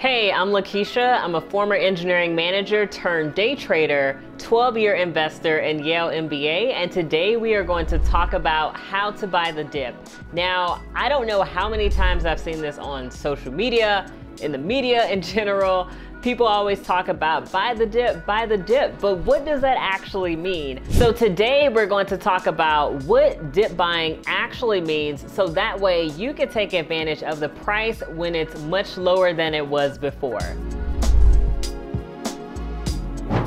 Hey, I'm Lakeisha. I'm a former engineering manager turned day trader, 12-year investor, and Yale MBA, and today we are going to talk about how to buy the dip. Now, I don't know how many times I've seen this on social media, in the media in general. People always talk about buy the dip, but what does that actually mean? So today we're going to talk about what dip buying actually means, so that way you can take advantage of the price when it's much lower than it was before.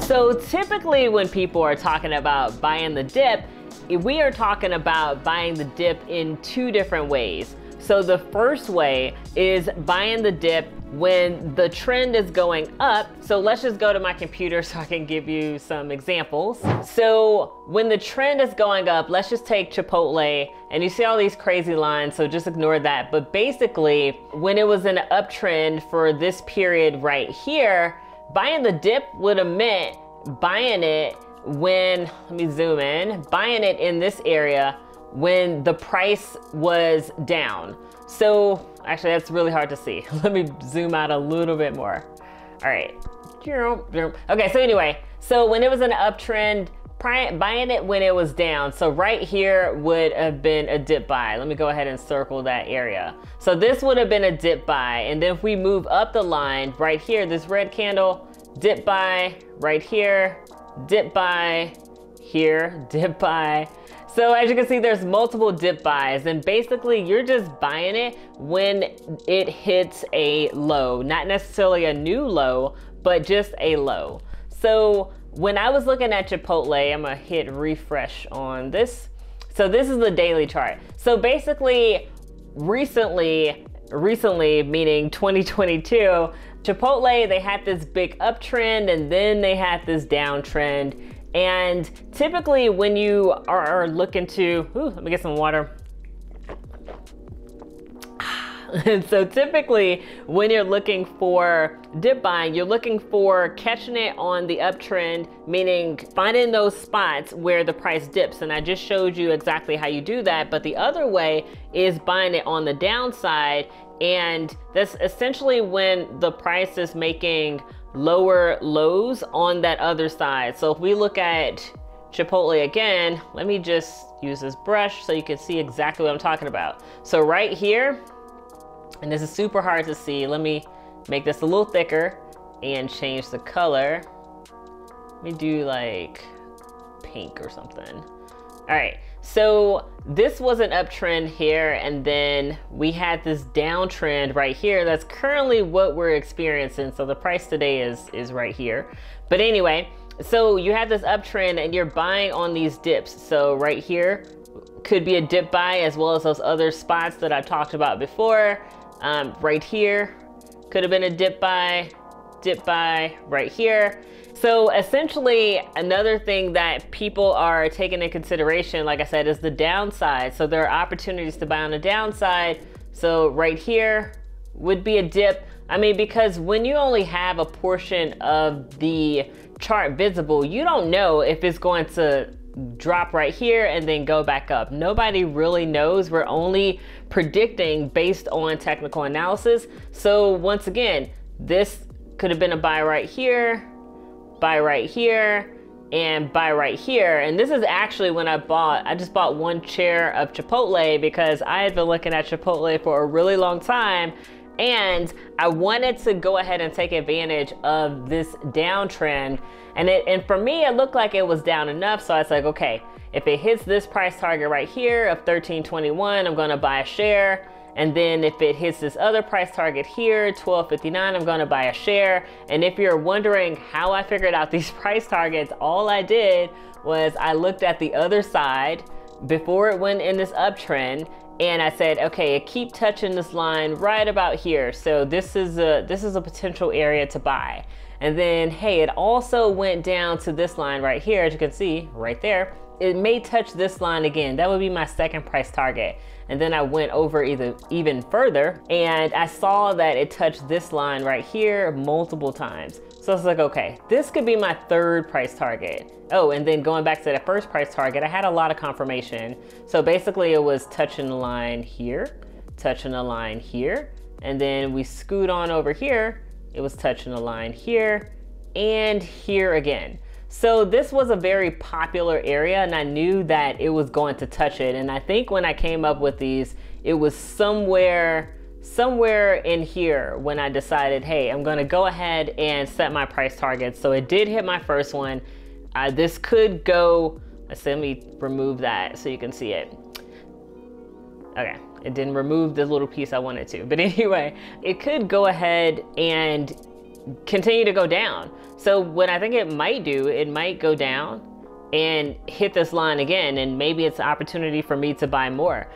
So typically when people are talking about buying the dip, we are talking about buying the dip in two different ways. So the first way is buying the dip when the trend is going up. So let's just go to my computer so I can give you some examples. So when the trend is going up, let's just take Chipotle, and you see all these crazy lines, so just ignore that. But basically, when it was in an uptrend for this period right here, buying the dip would have meant buying it when, let me zoom in, buying it in this area when the price was down. So actually that's really hard to see. Let me zoom out a little bit more. All right. Okay, so anyway, so when it was an uptrend, buying it when it was down. So right here would have been a dip buy. Let me go ahead and circle that area. So this would have been a dip buy. And then if we move up the line right here, this red candle, dip buy right here, dip buy here, dip buy. So as you can see, there's multiple dip buys, and basically you're just buying it when it hits a low, not necessarily a new low, but just a low. So when I was looking at Chipotle, I'm gonna hit refresh on this. So this is the daily chart. So basically recently meaning 2022, Chipotle, they had this big uptrend and then they had this downtrend. And typically when you are looking to, let me get some water. And so typically when you're looking for dip buying, you're looking for catching it on the uptrend, meaning finding those spots where the price dips. And I just showed you exactly how you do that. But the other way is buying it on the downside. And that's essentially when the price is making lower lows on that other side. So if we look at Chipotle again, let me just use this brush so you can see exactly what I'm talking about. So right here, and this is super hard to see, let me make this a little thicker and change the color. Let me do like pink or something. All right, so this was an uptrend here, and then we had this downtrend right here. That's currently what we're experiencing. So the price today is right here. But anyway, so you have this uptrend and you're buying on these dips. So right here could be a dip buy, as well as those other spots that I talked about before. Right here could have been a dip buy right here. So essentially, another thing that people are taking into consideration, like I said, is the downside. So there are opportunities to buy on the downside. So right here would be a dip. I mean, because when you only have a portion of the chart visible, you don't know if it's going to drop right here and then go back up. Nobody really knows. We're only predicting based on technical analysis. So once again, this could have been a buy right here, buy right here, and buy right here. And this is actually when I just bought one chair of Chipotle because I had been looking at Chipotle for a really long time, and I wanted to go ahead and take advantage of this downtrend. And for me, it looked like it was down enough. So I was like, okay, if it hits this price target right here of $13.21, I'm gonna buy a share. And then if it hits this other price target here, $12.59, I'm gonna buy a share. And if you're wondering how I figured out these price targets, all I did was I looked at the other side before it went in this uptrend, and I said, okay, keep touching this line right about here. So this is a potential area to buy. And then, hey, it also went down to this line right here, as you can see right there. It may touch this line again. That would be my second price target. And then I went over even further, and I saw that it touched this line right here multiple times. So I was like, okay, this could be my third price target. Oh, and then going back to the first price target, I had a lot of confirmation. So basically it was touching the line here, touching the line here, and then we scoot on over here it was touching the line here and here again. So this was a very popular area, and I knew that it was going to touch it. And I think when I came up with these, it was somewhere in here when I decided, hey, I'm gonna go ahead and set my price targets. So it did hit my first one. This could go, let me remove that so you can see it. Okay, it didn't remove the little piece I wanted to. But anyway, it could go ahead and continue to go down. So what I think it might do, it might go down and hit this line again, and maybe it's an opportunity for me to buy more.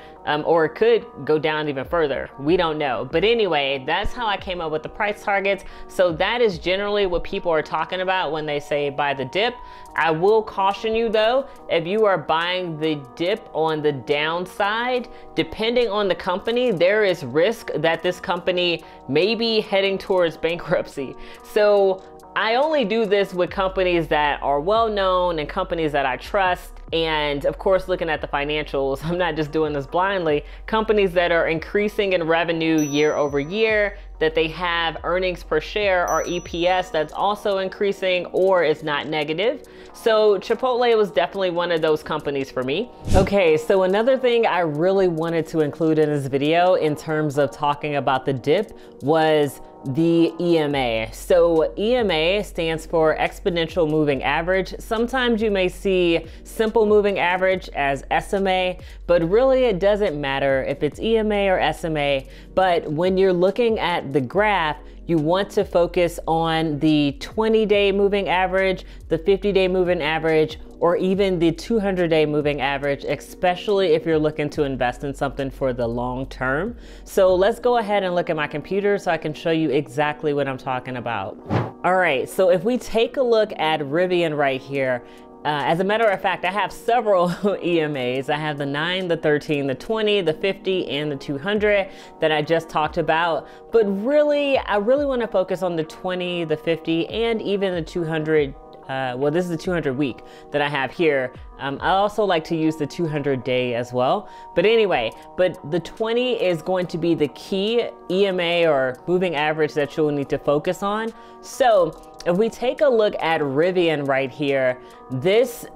Or it could go down even further. We don't know. But anyway, that's how I came up with the price targets. So that is generally what people are talking about when they say buy the dip. I will caution you though, if you are buying the dip on the downside, depending on the company, there is risk that this company may be heading towards bankruptcy. So I only do this with companies that are well known and companies that I trust. And of course, looking at the financials, I'm not just doing this blindly. Companies that are increasing in revenue year over year, that they have earnings per share or EPS that's also increasing or is not negative. So Chipotle was definitely one of those companies for me. Okay, so another thing I really wanted to include in this video in terms of talking about the dip was the EMA. So EMA stands for Exponential Moving Average. Sometimes you may see Simple Moving Average as SMA, but really it doesn't matter if it's EMA or SMA. But when you're looking at the graph, you want to focus on the 20-day moving average, the 50-day moving average, or even the 200-day moving average, especially if you're looking to invest in something for the long term. So let's go ahead and look at my computer so I can show you exactly what I'm talking about. All right, so if we take a look at Rivian right here, as a matter of fact, I have several EMAs. I have the 9, the 13, the 20, the 50, and the 200 that I just talked about. But really, I really want to focus on the 20, the 50, and even the 200. Well, this is the 200 week that I have here. I also like to use the 200 day as well. But anyway, the 20 is going to be the key EMA or moving average that you'll need to focus on. So if we take a look at Rivian right here, this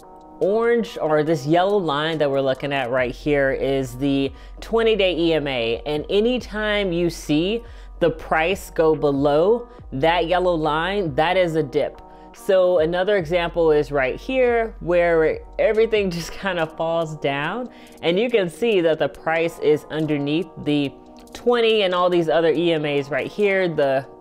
orange or this yellow line that we're looking at right here is the 20-day EMA. And anytime you see the price go below that yellow line, that is a dip. So another example is right here where everything just kind of falls down, and you can see that the price is underneath the 20 and all these other EMAs right here.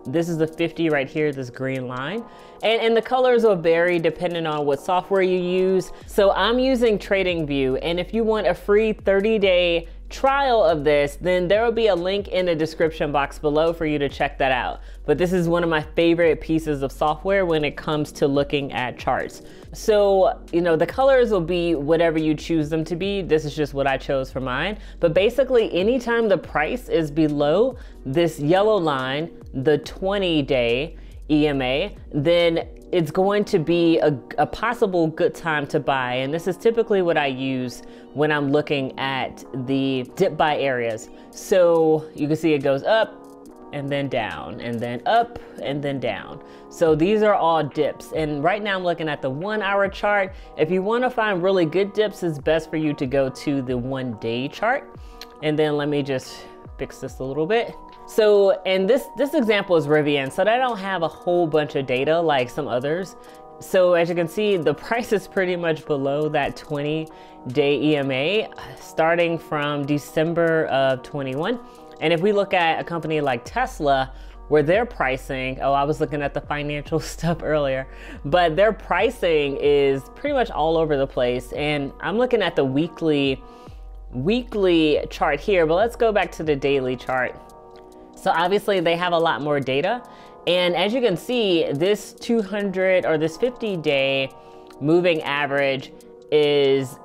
This is the 50 right here, this green line. And the colors will vary depending on what software you use. So I'm using TradingView, and if you want a free 30-day trial of this, then there will be a link in the description box below for you to check that out. But this is one of my favorite pieces of software when it comes to looking at charts. So, you know, the colors will be whatever you choose them to be. This is just what I chose for mine. But basically, anytime the price is below this yellow line, the 20-day EMA, then it's going to be a possible good time to buy. And this is typically what I use when I'm looking at the dip buy areas. So you can see it goes up and then down and then up and then down. So these are all dips. And right now I'm looking at the 1 hour chart. If you want to find really good dips, it's best for you to go to the 1 day chart. And then let me just fix this a little bit. So, and this example is Rivian, so they don't have a whole bunch of data like some others. So as you can see, the price is pretty much below that 20-day EMA starting from December of 21. And if we look at a company like Tesla, where their pricing, oh, I was looking at the financial stuff earlier, but their pricing is pretty much all over the place. And I'm looking at the weekly chart here, but let's go back to the daily chart. So obviously they have a lot more data. And as you can see, this 200 or this 50-day moving average is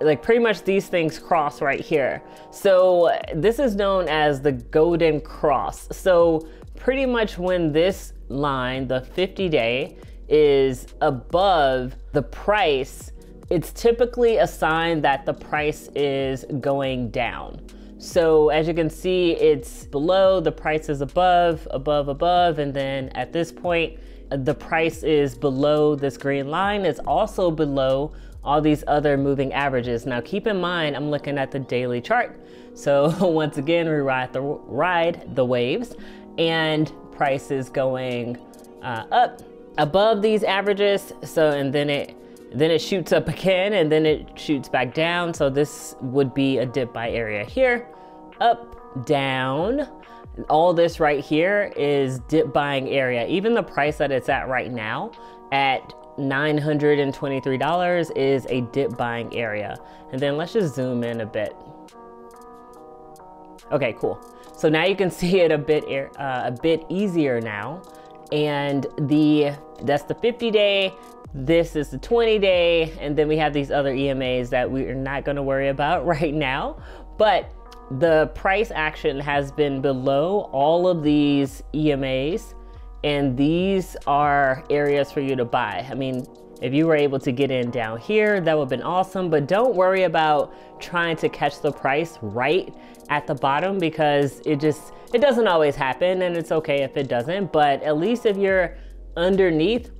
like pretty much these things cross right here. So this is known as the golden cross. So pretty much when this line, the 50-day, is above the price, it's typically a sign that the price is going down. So as you can see, it's below, the price is above, above, above, and then at this point, the price is below this green line. It's also below all these other moving averages. Now keep in mind, I'm looking at the daily chart. So once again, we ride the waves, and price is going up above these averages. So, and then it shoots up again, and then it shoots back down. So this would be a dip buy area here, up, down. All this right here is dip buying area. Even the price that it's at right now at $923 is a dip buying area. And then let's just zoom in a bit. Okay, cool. So now you can see it a bit easier now. And that's the 50-day, this is the 20-day, and then we have these other EMAs that we are not gonna worry about right now. But the price action has been below all of these EMAs, and these are areas for you to buy. I mean, if you were able to get in down here, that would have been awesome, but don't worry about trying to catch the price right at the bottom, because it doesn't always happen, and it's okay if it doesn't. But at least if you're underneath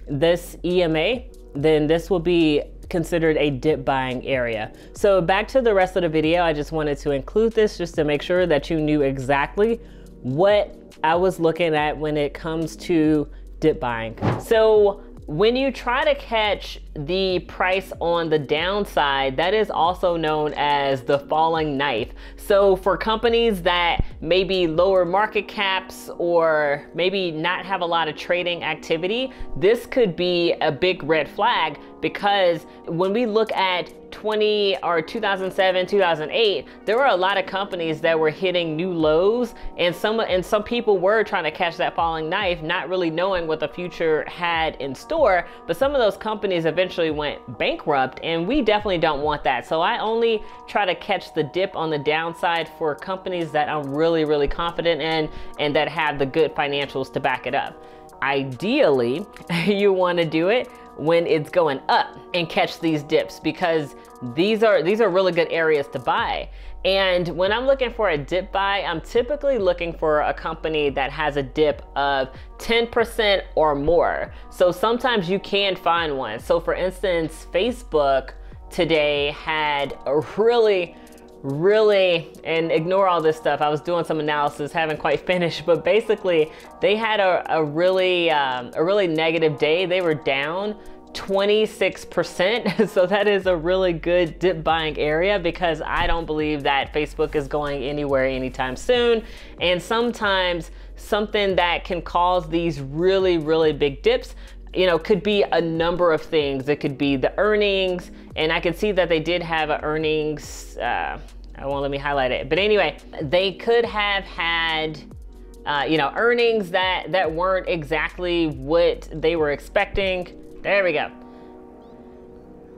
this EMA, then this will be considered a dip buying area. So back to the rest of the video, I just wanted to include this just to make sure that you knew exactly what I was looking at when it comes to dip buying. So when you try to catch the price on the downside, that is also known as the falling knife. So for companies that maybe lower market caps or maybe not have a lot of trading activity, this could be a big red flag, because when we look at 2007, 2008, there were a lot of companies that were hitting new lows, and some people were trying to catch that falling knife, not really knowing what the future had in store. But some of those companies eventually went bankrupt, and we definitely don't want that. So I only try to catch the dip on the downside for companies that I'm really, really confident in and that have the good financials to back it up. Ideally, you want to do it when it's going up and catch these dips, because these are really good areas to buy. And when I'm looking for a dip buy, I'm typically looking for a company that has a dip of 10% or more. So sometimes you can find one. So for instance, Facebook today had a really, and ignore all this stuff, I was doing some analysis, haven't quite finished, but basically they had a really negative day. They were down 26%. So that is a really good dip buying area, because I don't believe that Facebook is going anywhere anytime soon. And sometimes something that can cause these really big dips, you know, could be a number of things. It could be the earnings, and I could see that they did have an earnings, I won't let me highlight it. But anyway, they could have had, you know, earnings that weren't exactly what they were expecting. There we go.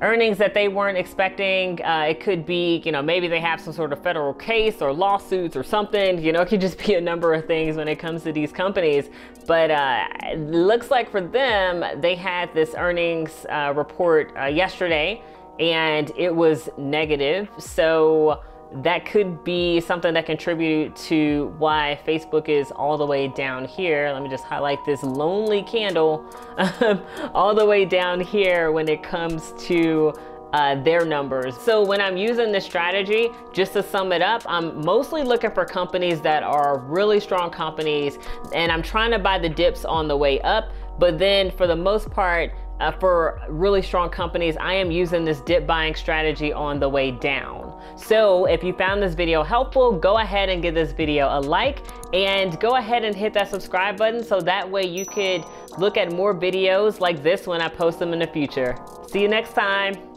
Earnings that they weren't expecting. It could be, you know, maybe they have some sort of federal case or lawsuits or something. You know, it could just be a number of things when it comes to these companies. But it looks like for them, they had this earnings report yesterday, and it was negative. So that could be something that contributed to why Facebook is all the way down here. Let me just highlight this lonely candle all the way down here when it comes to their numbers. So when I'm using this strategy, just to sum it up, I'm mostly looking for companies that are really strong companies, and I'm trying to buy the dips on the way up. But then for the most part, for really strong companies, I am using this dip buying strategy on the way down. So if you found this video helpful, go ahead and give this video a like, and go ahead and hit that subscribe button, so that way you could look at more videos like this when I post them in the future. See you next time.